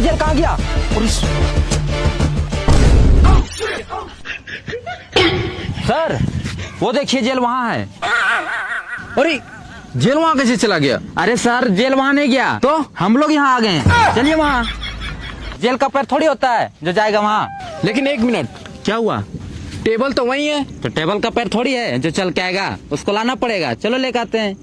Jail कहाँ गया? Sir वो देखिए जेल वहाँ है। अरे जेल वहाँ कैसे चला गया? अरे सर जेल वहाँ नहीं गया तो हम लोग यहाँ आ गए हैं। चलिए वहाँ। जेल का पैर थोड़ी होता है जो जाएगा वहाँ। लेकिन एक मिनट, क्या हुआ? टेबल तो वही है। तो टेबल का पैर थोड़ी है जो चल के आएगा, उसको लाना पड़ेगा। चलो लेकर आते हैं।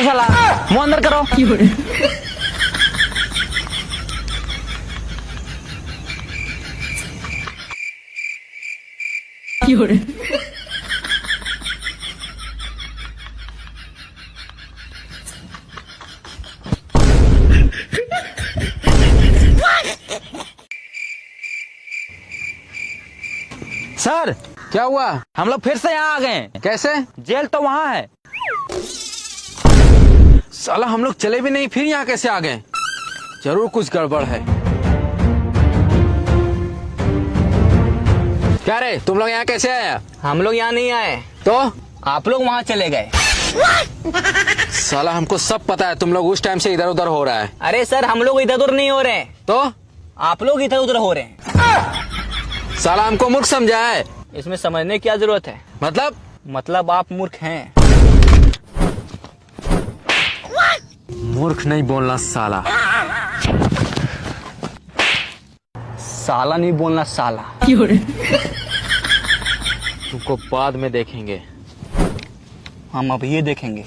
चला मुंह अंदर करो। सर क्या हुआ? हम लोग फिर से यहाँ आ गए। कैसे? जेल तो वहाँ है। साला हम लोग चले भी नहीं, फिर यहाँ कैसे आ गए? जरूर कुछ गड़बड़ है। क्या रे, तुम लोग यहाँ कैसे आया? हम लोग यहाँ नहीं आए तो आप लोग वहाँ चले गए। साला हमको सब पता है, तुम लोग उस टाइम से इधर उधर हो रहा है। अरे सर हम लोग इधर उधर नहीं हो रहे हैं, तो आप लोग इधर उधर हो रहे हैं। साला हमको मूर्ख समझा है। इसमें समझने की क्या जरूरत है? मतलब आप मूर्ख हैं। मूर्ख नहीं बोलना साला। साला नहीं बोलना साला। तुमको बाद में देखेंगे। हम अब ये देखेंगे।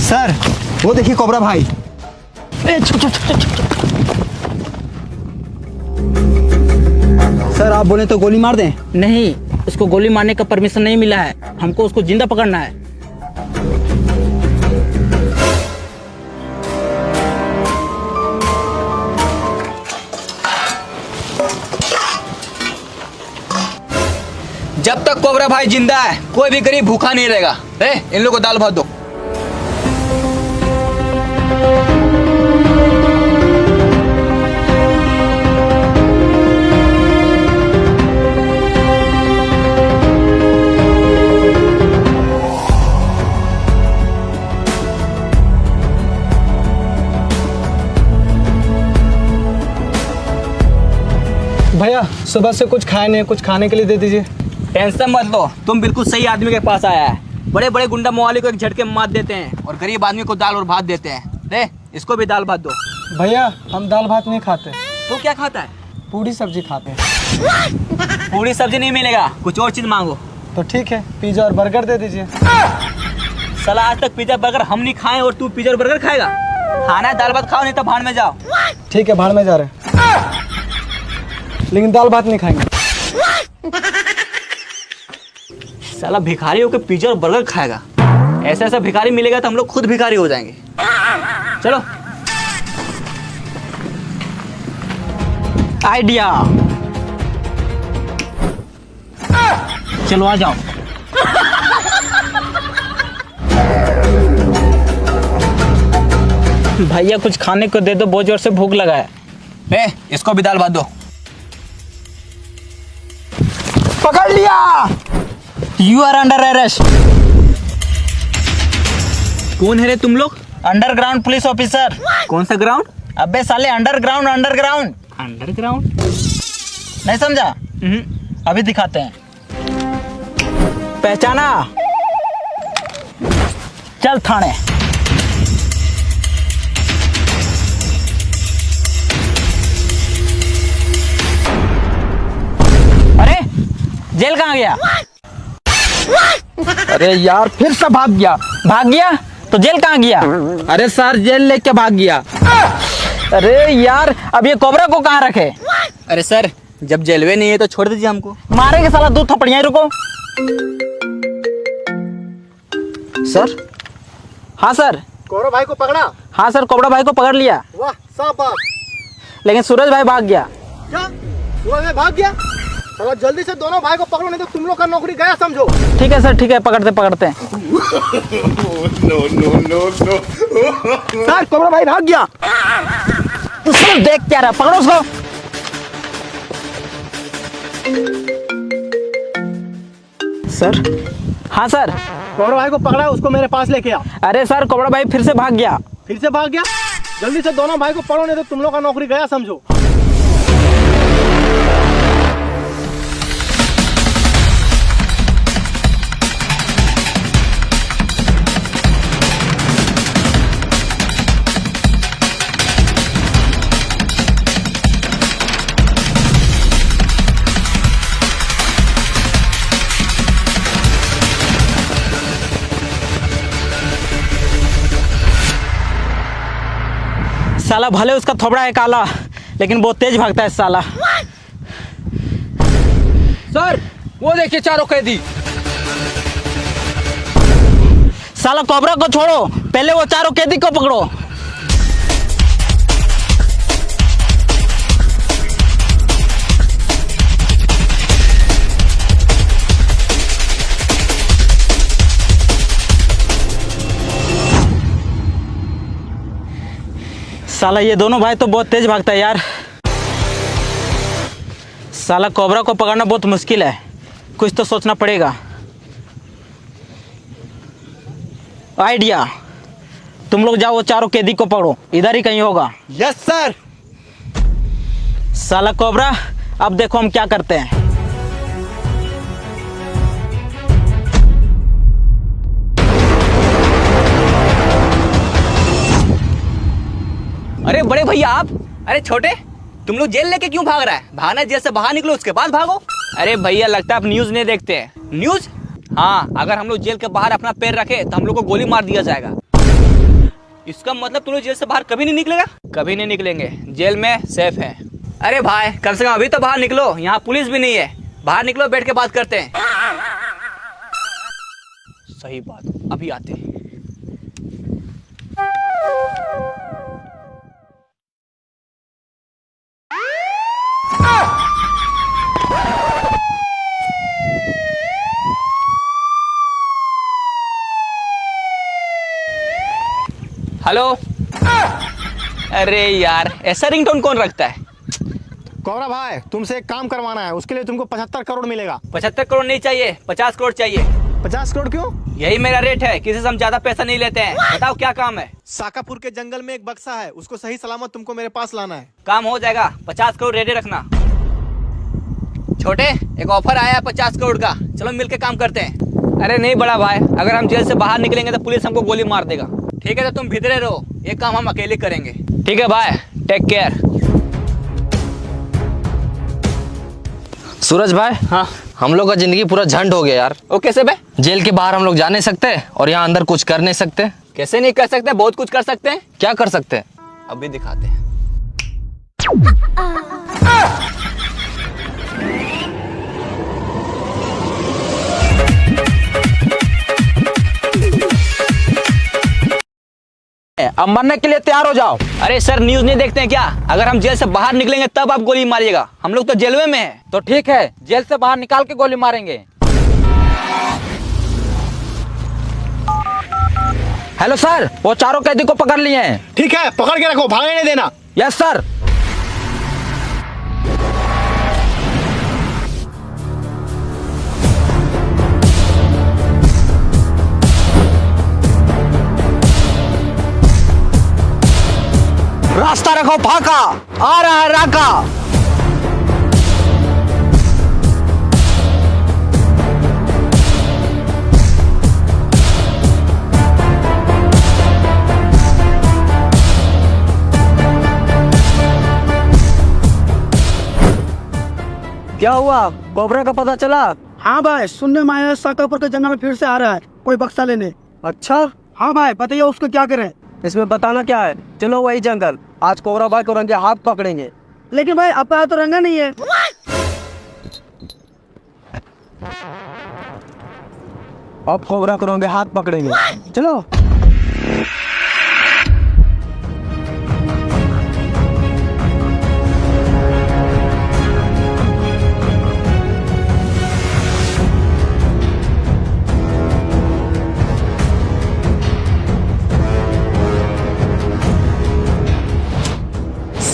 सर वो देखिए कोबरा भाई। सर आप बोले तो गोली मार दें। नहीं, उसको गोली मारने का परमिशन नहीं मिला है। हमको उसको जिंदा पकड़ना है। जब तक कोबरा भाई जिंदा है कोई भी गरीब भूखा नहीं रहेगा। इन लोगों को दाल भात दो। भैया सुबह से कुछ खाए नहीं, कुछ खाने के लिए दे दीजिए। टेंशन मत लो, तुम बिल्कुल सही आदमी के पास आया है। बड़े बड़े गुंडा मवाली को एक झटके में मार देते हैं और गरीब आदमी को दाल और भात देते हैं। इसको भी दाल भात दो। भैया हम दाल भात नहीं खाते। तो क्या खाता है? पूरी सब्जी खाते हैं। पूरी सब्जी नहीं मिलेगा, कुछ और चीज मांगो। तो ठीक है, पिज्जा और बर्गर दे दीजिए। साला आज तक पिज्जा बर्गर हम नहीं खाए और तू पिज्जा और बर्गर खाएगा? खाना है दाल भात खाओ, नहीं तो भाड़ में जाओ। ठीक है, भाड़ में जा रहे हैं, लेकिन दाल भात नहीं खाएंगे। साला भिखारी होकर पिज्जा और बर्गर खाएगा। ऐसा ऐसा भिखारी मिलेगा तो हम लोग खुद भिखारी हो जाएंगे। चलो। आइडिया। चलो आ जाओ। भैया कुछ खाने को दे दो, बहुत जोर से भूख लगा है। इसको भी दाल भात दो। पकड़ लिया। You are under arrest. कौन है रे तुम लोग? Underground police officer. कौन सा ग्राउंड? अबे साले अंडरग्राउंड अंडरग्राउंड। अंडरग्राउंड? नहीं समझा? अभी दिखाते हैं। पहचाना? चल थाने। अरे जेल कहाँ गया? अरे यार फिर से भाग गया। भाग गया? तो जेल कहाँ गया? अरे सर जेल लेके भाग गया। अरे यार अब ये कोबरा को कहाँ रखे? अरे सर, जब जेलवे नहीं है तो छोड़ दीजिए हमको। मारेंगे साला 2 थप्पड़ियाँ, रुको। सर। हाँ सर। गौरव भाई को पकड़ा? हाँ सर, कोबरा भाई को पकड़ लिया। वाह, शाबाश। लेकिन सूरज भाई भाग गया। क्या? सूरज भाई भाग गया? चलो जल्दी से दोनों भाई को पकड़ो, नहीं तो तुम लोग का नौकरी गया समझो। ठीक है सर, ठीक है, पकड़ते हैं। सर, कोबरा भाई भाग गया। उसको देख क्या रहा, पकड़ो उसको। सर। हाँ सर। कोबरा भाई को पकड़ा, उसको मेरे पास लेके आ। अरे सर, कोबरा भाई फिर से भाग गया। फिर से भाग गया? जल्दी से दोनों भाई को पकड़ो, नहीं तो तुम लोग का नौकरी गया समझो। साला भले उसका थोबड़ा है काला, लेकिन बहुत तेज भागता है साला। सर वो देखिए चारों कैदी। साला कोबरा को छोड़ो, पहले वो चारों कैदी को पकड़ो। साला ये दोनों भाई तो बहुत तेज भागता है यार। साला कोबरा को पकड़ना बहुत मुश्किल है, कुछ तो सोचना पड़ेगा। आइडिया, तुम लोग जाओ वो चारों कैदी को पकड़ो, इधर ही कहीं होगा। Yes sir. साला कोबरा, अब देखो हम क्या करते हैं। अरे बड़े भैया आप, अरे छोटे, तुम लोग जेल लेके क्यों भाग रहा है? भागना जेल से बाहर निकलो, उसके बाद भागो। अरे भैया लगता है आप न्यूज नहीं देखते हैं। न्यूज? हाँ, अगर हम लोग जेल के बाहर अपना पैर रखे तो हम लोग को गोली मार दिया जाएगा। इसका मतलब तुम लोग जेल से बाहर कभी नहीं निकलेगा? कभी नहीं निकलेंगे, जेल में सेफ है। अरे भाई कम से कम अभी तो बाहर निकलो, यहाँ पुलिस भी नहीं है। बाहर निकलो, बैठ के बात करते हैं। सही बात, अभी आते हैं। हेलो। अरे यार, ऐसा रिंगटोन कौन रखता है? कोबरा भाई, तुमसे एक काम करवाना है, उसके लिए तुमको 75 करोड़ मिलेगा। 75 करोड़ नहीं चाहिए, 50 करोड़ चाहिए। 50 करोड़ क्यों? यही मेरा रेट है, किसी से हम ज्यादा पैसा नहीं लेते हैं। बताओ क्या काम है? साकापुर के जंगल में एक बक्सा है, उसको सही सलामत तुमको मेरे पास लाना है। काम हो जाएगा, 50 करोड़ रेडी रखना। छोटे, एक ऑफर आया है 50 करोड़ का, चलो मिलके काम करते हैं। अरे नहीं बड़ा भाई, अगर हम जेल से बाहर निकलेंगे तो पुलिस हमको गोली मार देगा। ठीक है तो तुम भीतरे रहो, ये काम हम अकेले करेंगे। ठीक है भाई, टेक केयर। सूरज भाई, हाँ हम लोग का जिंदगी पूरा झंड हो गया यार। ओ कैसे बे? जेल के बाहर हम लोग जा नहीं सकते और यहाँ अंदर कुछ कर नहीं सकते। कैसे नहीं कर सकते? बहुत कुछ कर सकते हैं। क्या कर सकते हैं? अभी दिखाते हैं। अब मरने के लिए तैयार हो जाओ। अरे सर, न्यूज नहीं देखते हैं क्या? अगर हम जेल से बाहर निकलेंगे तब आप गोली मारिएगा, हम लोग तो जेलवे में हैं। तो ठीक है, जेल से बाहर निकाल के गोली मारेंगे। हेलो सर, वो चारों कैदी को पकड़ लिए हैं। ठीक है, पकड़ के रखो, भागने नहीं देना। Yes sir. रास्ता रखो फाका, आ रहा है राका। क्या हुआ? कोबरा का पता चला? हाँ भाई, सुनने में आया साकापुर के जंगल में फिर से आ रहा है कोई बक्सा लेने। अच्छा, हाँ भाई, बताइए उसको क्या करें। इसमें बताना क्या है? चलो वही जंगल, आज कोबरा भाई को रंगे हाथ पकड़ेंगे। लेकिन भाई आपका हाथ तो रंगा नहीं है। अब कोबरा करोगे हाथ पकड़ेंगे, चलो।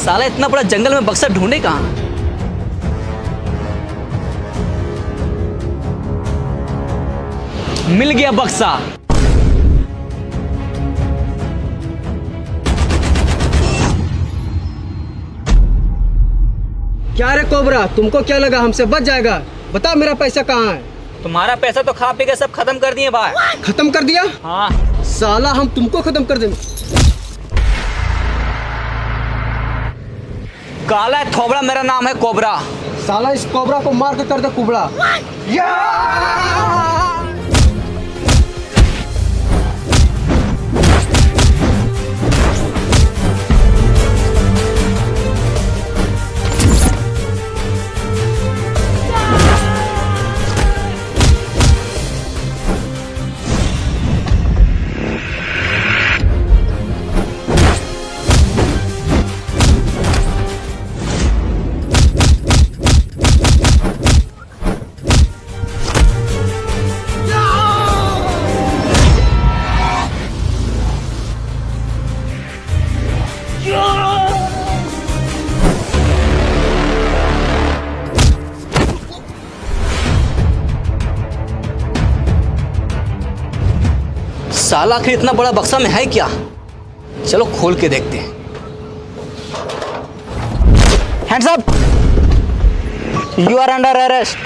साला इतना बड़ा जंगल में बक्सा ढूंढे कहाँ? मिल गया बक्सा। क्या रे कोबरा, तुमको क्या लगा हमसे बच जाएगा? बता मेरा पैसा कहाँ है? तुम्हारा पैसा तो खा पी के सब खत्म कर दिए भाई। खत्म कर दिया? हाँ। साला हम तुमको खत्म कर देंगे। काला थोबड़ा मेरा नाम है कोबरा। साला इस कोबरा को मार के कर दे कुबड़ा। साला आखिर इतना बड़ा बक्सा में है क्या? चलो खोल के देखते हैं। Hands up, you are under arrest.